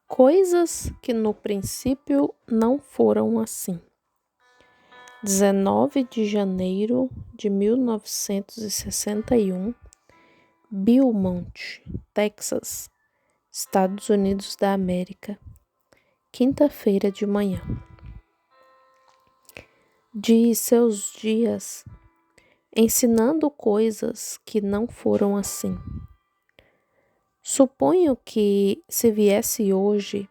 Coisas que no princípio não foram assim. 19 de janeiro de 1961, Beaumont, Texas, Estados Unidos da América, quinta-feira de manhã. De seus dias, ensinando coisas que não foram assim. Suponho que, se viesse hoje,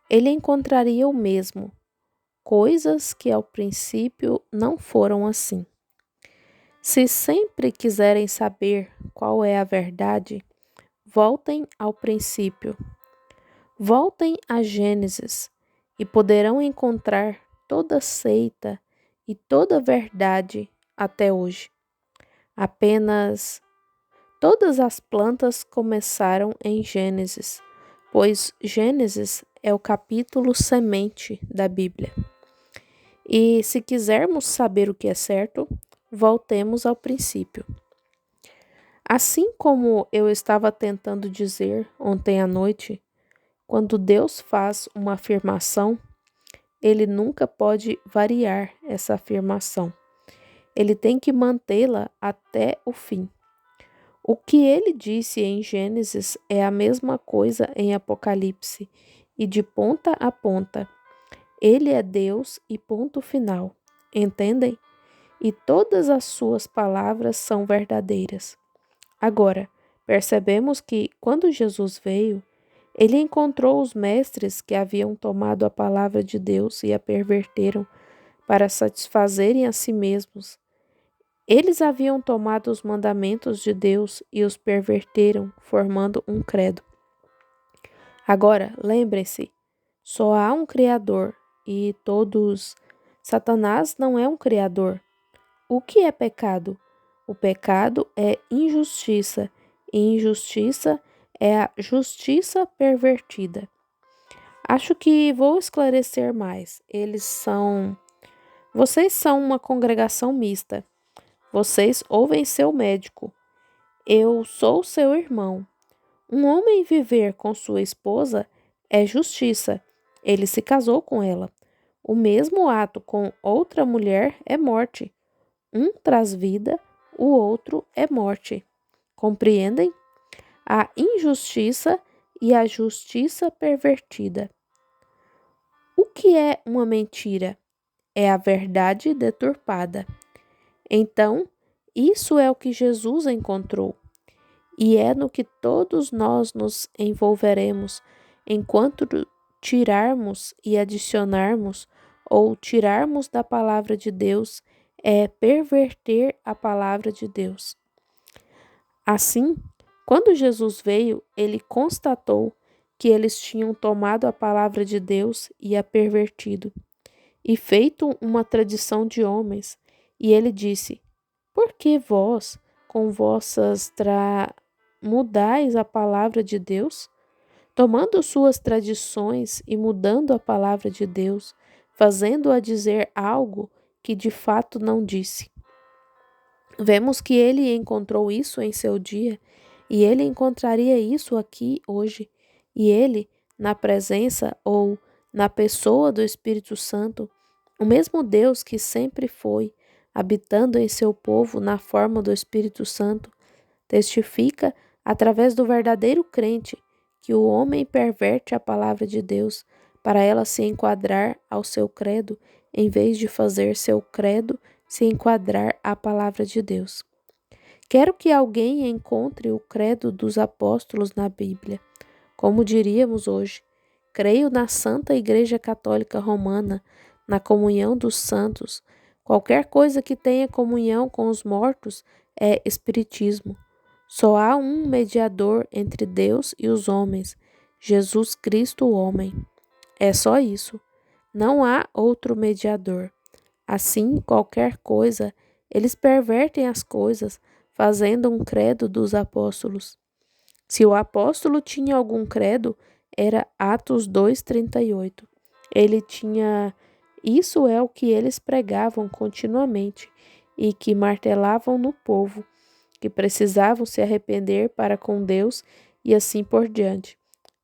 ele encontraria o mesmo. Coisas que ao princípio não foram assim. Se sempre quiserem saber qual é a verdade, voltem ao princípio. Voltem a Gênesis e poderão encontrar toda seita e toda verdade até hoje. Apenas todas as plantas começaram em Gênesis, pois Gênesis é o capítulo semente da Bíblia. E se quisermos saber o que é certo, voltemos ao princípio. Assim como eu estava tentando dizer ontem à noite, quando Deus faz uma afirmação, ele nunca pode variar essa afirmação. Ele tem que mantê-la até o fim. O que ele disse em Gênesis é a mesma coisa em Apocalipse, e de ponta a ponta. Ele é Deus e ponto final. Entendem? E todas as suas palavras são verdadeiras. Agora, percebemos que, quando Jesus veio, ele encontrou os mestres que haviam tomado a palavra de Deus e a perverteram para satisfazerem a si mesmos. Eles haviam tomado os mandamentos de Deus e os perverteram, formando um credo. Agora, lembrem-se, só há um Criador e todos. Satanás não é um Criador. O que é pecado? O pecado é injustiça, e injustiça é a justiça pervertida. Acho que vou esclarecer mais. Vocês são uma congregação mista. Vocês ouvem seu médico. Eu sou seu irmão. Um homem viver com sua esposa é justiça. Ele se casou com ela. O mesmo ato com outra mulher é morte. Um traz vida, o outro é morte. Compreendem? A injustiça e a justiça pervertida. O que é uma mentira? É a verdade deturpada. Então, isso é o que Jesus encontrou. E é no que todos nós nos envolveremos enquanto tirarmos e adicionarmos ou tirarmos da palavra de Deus é perverter a palavra de Deus. Assim, quando Jesus veio, ele constatou que eles tinham tomado a palavra de Deus e a pervertido, e feito uma tradição de homens. E ele disse: Por que vós, com vossas mudais a palavra de Deus? Tomando suas tradições e mudando a palavra de Deus, fazendo-a dizer algo que de fato não disse. Vemos que ele encontrou isso em seu dia, e ele encontraria isso aqui hoje. E ele, na presença ou na pessoa do Espírito Santo, o mesmo Deus que sempre foi, habitando em seu povo na forma do Espírito Santo, testifica, através do verdadeiro crente, que o homem perverte a palavra de Deus para ela se enquadrar ao seu credo, em vez de fazer seu credo se enquadrar à palavra de Deus. Quero que alguém encontre o credo dos apóstolos na Bíblia. Como diríamos hoje, creio na Santa Igreja Católica Romana, na comunhão dos santos. Qualquer coisa que tenha comunhão com os mortos é espiritismo. Só há um mediador entre Deus e os homens, Jesus Cristo, o homem. É só isso. Não há outro mediador. Assim, qualquer coisa, eles pervertem as coisas, fazendo um credo dos apóstolos. Se o apóstolo tinha algum credo, era Atos 2:38. Ele tinha. Isso é o que eles pregavam continuamente e que martelavam no povo, que precisavam se arrepender para com Deus e assim por diante.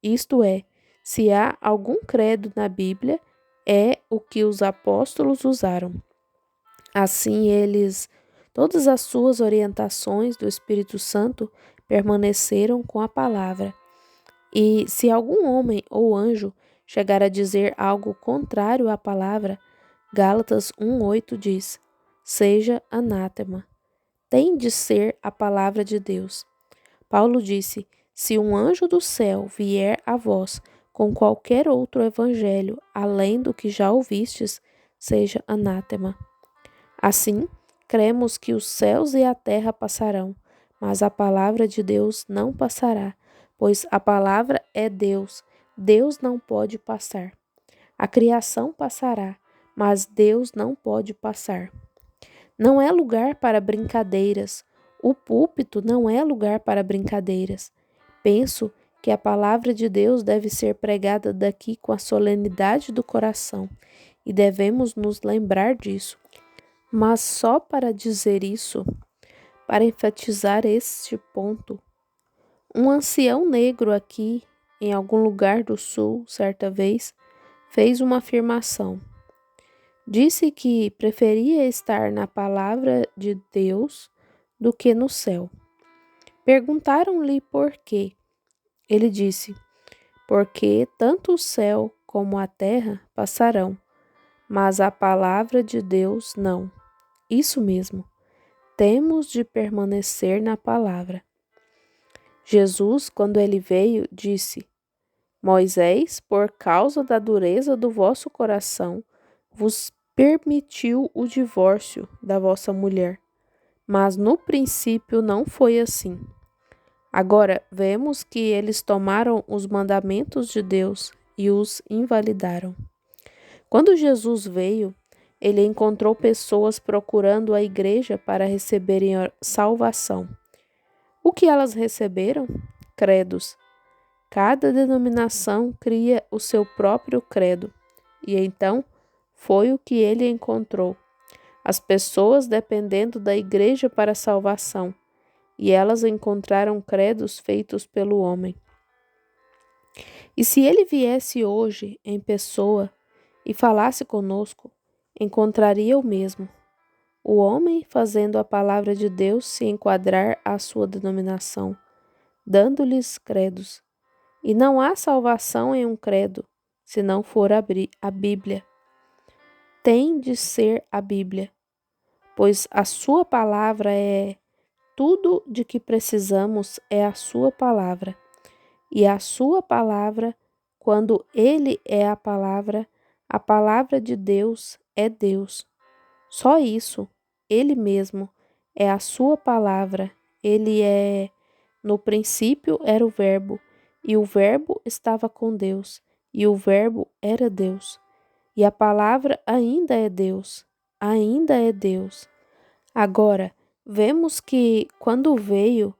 Isto é, Se há algum credo na Bíblia, é o que os apóstolos usaram. Assim, todas as suas orientações do Espírito Santo permaneceram com a palavra. E se algum homem ou anjo chegar a dizer algo contrário à palavra, Gálatas 1:8 diz: seja anátema. Tem de ser a palavra de Deus. Paulo disse: se um anjo do céu vier a vós com qualquer outro evangelho além do que já ouvistes, seja anátema. Assim, cremos que os céus e a terra passarão, mas a palavra de Deus não passará, pois a palavra é Deus. Deus não pode passar. A criação passará, mas Deus não pode passar. Não é lugar para brincadeiras. O púlpito não é lugar para brincadeiras. Penso que a palavra de Deus deve ser pregada daqui com a solenidade do coração, e devemos nos lembrar disso. Mas só para dizer isso, para enfatizar este ponto, um ancião negro aqui, em algum lugar do sul, certa vez, fez uma afirmação. Disse que preferia estar na palavra de Deus do que no céu. Perguntaram-lhe por quê. Ele disse: porque tanto o céu como a terra passarão, mas a palavra de Deus não. Isso mesmo, temos de permanecer na palavra. Jesus, quando ele veio, disse: Moisés, por causa da dureza do vosso coração, vos permitiu o divórcio da vossa mulher. Mas no princípio não foi assim. Agora vemos que eles tomaram os mandamentos de Deus e os invalidaram. Quando Jesus veio, ele encontrou pessoas procurando a igreja para receberem a salvação. O que elas receberam? Credos. Cada denominação cria o seu próprio credo. E então, foi o que ele encontrou. As pessoas dependendo da igreja para a salvação. E elas encontraram credos feitos pelo homem. E se ele viesse hoje em pessoa e falasse conosco, encontraria o mesmo. O homem fazendo a palavra de Deus se enquadrar à sua denominação, dando-lhes credos. E não há salvação em um credo, se não for a Bíblia. Tem de ser a Bíblia, pois a sua palavra é tudo de que precisamos, é a sua palavra. E a sua palavra, quando ele é a palavra de Deus é Deus. Só isso, ele mesmo é a sua palavra. Ele é, no princípio era o Verbo, e o Verbo estava com Deus, e o Verbo era Deus. E a palavra ainda é Deus, ainda é Deus. Agora, vemos que, quando veio,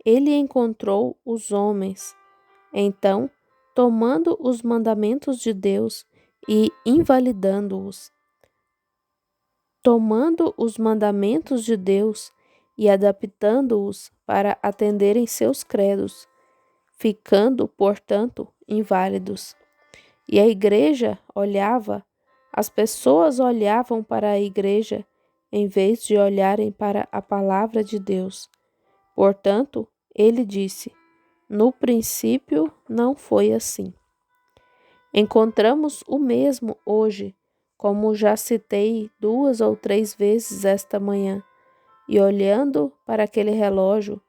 ele encontrou os homens. Então, tomando os mandamentos de Deus e invalidando-os, tomando os mandamentos de Deus e adaptando-os para atenderem seus credos, ficando, portanto, inválidos. E a igreja olhava, as pessoas olhavam para a igreja em vez de olharem para a palavra de Deus. Portanto, ele disse: no princípio não foi assim. Encontramos o mesmo hoje, como já citei 2 ou 3 vezes esta manhã, e olhando para aquele relógio,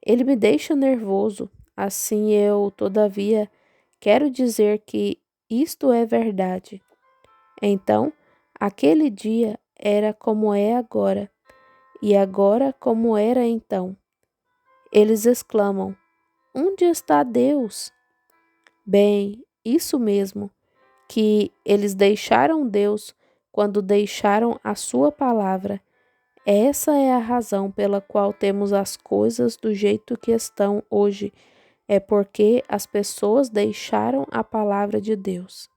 ele me deixa nervoso. Assim eu, todavia, quero dizer que isto é verdade. Então, aquele dia era como é agora, e agora como era então. Eles exclamam: onde está Deus? Bem, isso mesmo, que eles deixaram Deus quando deixaram a sua palavra. Essa é a razão pela qual temos as coisas do jeito que estão hoje. É porque as pessoas deixaram a palavra de Deus.